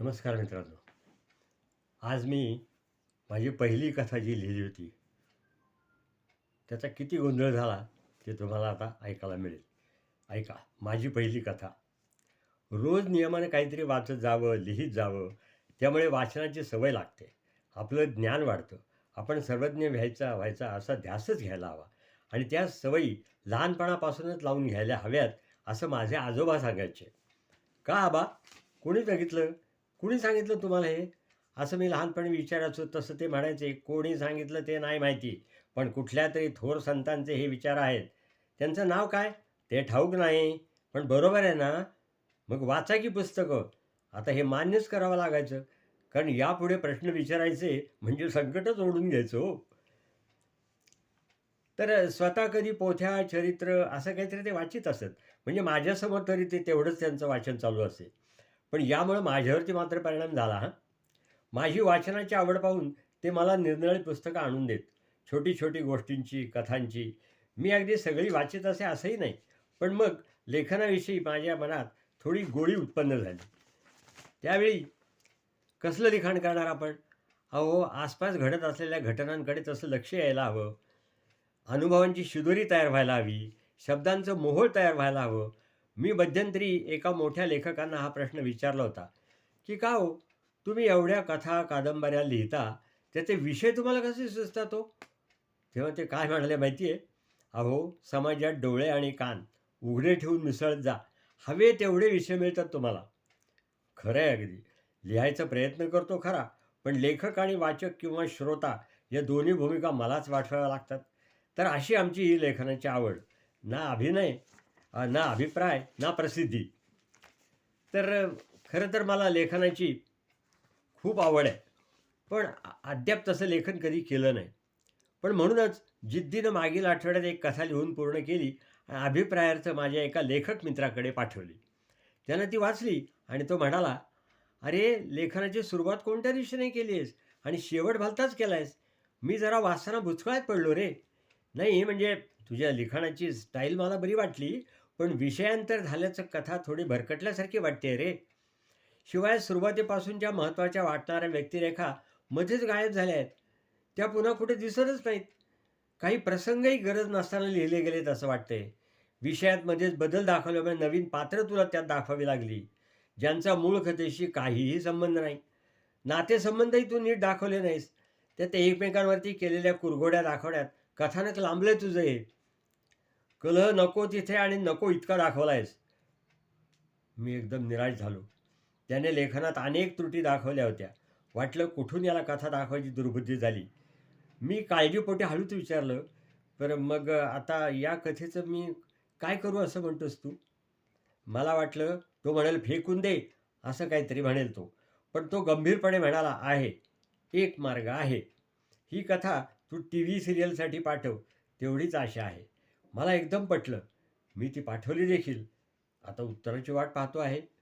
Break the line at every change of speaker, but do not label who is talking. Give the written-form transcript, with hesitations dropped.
नमस्कार मित्रांनो. आज मी माझी पहिली कथा जी लिहिली होती, त्याचा किती गोंधळ झाला ते तुम्हाला आता ऐकायला मिळेल. ऐका, माझी पहिली कथा. रोज नियमाने काहीतरी वाचत जावं, लिहित जावं, त्यामुळे वाचनाची सवय लागते. आपलं ज्ञान वाढतं. आपण सर्वज्ञ व्हायचा असा ध्यासच घ्यायला हवा आणि त्या सवयी लहानपणापासूनच लावून घ्यायला हव्यात, असं माझे आजोबा सांगायचे. "का आबा? कोणी बघितलं? कुणी सांगितलं तुम्हाला हे?" असं मी लहानपणी विचारायचो. तसं ते म्हणायचे, "कोणी सांगितलं ते नाही माहिती, पण कुठल्यातरी थोर संतांचे हे विचार आहेत. त्यांचं नाव काय? ते ठाऊक नाही. पण बरोबर आहे ना? मग वाचा की पुस्तकं." आता हे मान्यच करावं लागायचं. कारण यापुढे प्रश्न विचारायचे म्हणजे संकटच ओढून घ्यायचं हो. तर स्वतः कधी पोथ्या, चरित्र असं काहीतरी ते वाचित असत. म्हणजे माझ्यासमोर तरी ते तेवढंच त्यांचं वाचन चालू असे. पण यामुळं माझ्यावरती मात्र परिणाम झाला हां. माझी वाचनाची आवड पाहून ते मला निरनिराळी पुस्तकं आणून देत. छोटी-छोटी गोष्टींची, कथांची. मी अगदी सगळी वाचीत असे असंही नाही. पण मग लेखनाविषयी माझ्या मनात थोडी गोडी उत्पन्न झाली. त्यावेळी कसलं लिखाण करणार आपण? अहो, आसपास घडत असलेल्या घटनांकडे तसं लक्ष यायला हवं. अनुभवांची शिदोरी तयार व्हायला हवी. शब्दांचं मोहोळ तयार व्हायला हवं. मी मध्यंतरी एका मोठ्या लेखकांना हा प्रश्न विचारला होता, की "का हो, तुम्ही एवढ्या कथा, कादंबऱ्या लिहिता, त्याचे विषय तुम्हाला कसे सुचतात हो?" तेव्हा ते काय म्हणाले माहिती आहे? "अहो, समाजात डोळे आणि कान उघडे ठेवून मिसळत जा. हवे तेवढे विषय मिळतात तुम्हाला." खरं आहे अगदी. लिहायचा प्रयत्न करतो खरा, पण लेखक आणि वाचक किंवा श्रोता या दोन्ही भूमिका मलाच वाटवाव्या लागतात. तर अशी आमची ही लेखनाची आवड. ना अभिनय, ना अभिप्राय, ना प्रसिद्धी. तर खरं तर मला लेखनाची खूप आवड आहे. पण अद्याप तसं लेखन कधी केलं नाही. पण म्हणूनच जिद्दीनं मागील आठवड्यात एक कथा लिहून पूर्ण केली आणि अभिप्रायार्थ माझ्या एका लेखक मित्राकडे पाठवली. त्यानं ती वाचली आणि तो म्हणाला, "अरे, लेखनाची सुरुवात कोणत्या दिशेने केली आहेस आणि शेवट भलताच केला आहेस. मी जरा वाचताना बुचकळ्यात पडलो रे." "नाही, म्हणजे तुझ्या लिखाणाची स्टाईल मला बरी वाटली, पण विषयांतर झाल्याचं कथा थोडी भरकटल्यासारखी वाटते रे. शिवाय सुरुवातीपासूनच्या महत्त्वाच्या वाटणाऱ्या व्यक्तिरेखा मध्येच गायब झाल्या आहेत. त्या पुन्हा कुठे दिसतच नाहीत. काही प्रसंगही गरज नसताना लिहिले गेलेत असं वाटतंय. विषयात मध्येच बदल दाखवल्यामुळे नवीन पात्र तुला त्यात दाखवावी लागली, ज्यांचा मूळ कथेशी काहीही संबंध नाही. नातेसंबंधही तू नीट दाखवले नाहीस. त्यात एकमेकांवरती केलेल्या कुरघोड्या दाखवण्यात कथानक लांबलंय तुझं हे. कलह नको तिथे आणि नको इतका दाखवला आहेस." मी एकदम निराश झालो. त्याने लेखनात अनेक त्रुटी दाखवल्या होत्या. वाटलं कुठून याला कथा दाखवायची दुर्बुद्धी झाली. मी काळजीपोटी हळूच विचारलं, "बरं मग आता या कथेचं मी काय करू असं म्हणतोस तू?" मला वाटलं तो म्हणेल, "फेकून दे," असं काहीतरी म्हणेल तो. पण तो गंभीरपणे म्हणाला, "आहे. एक मार्ग आहे. ही कथा तू टीव्ही सीरियलसाठी पाठव, तेवढीच आशा आहे." मला एकदम पटलं. मी ती पाठवली देखील. आता उत्तराची वाट पाहतो आहे.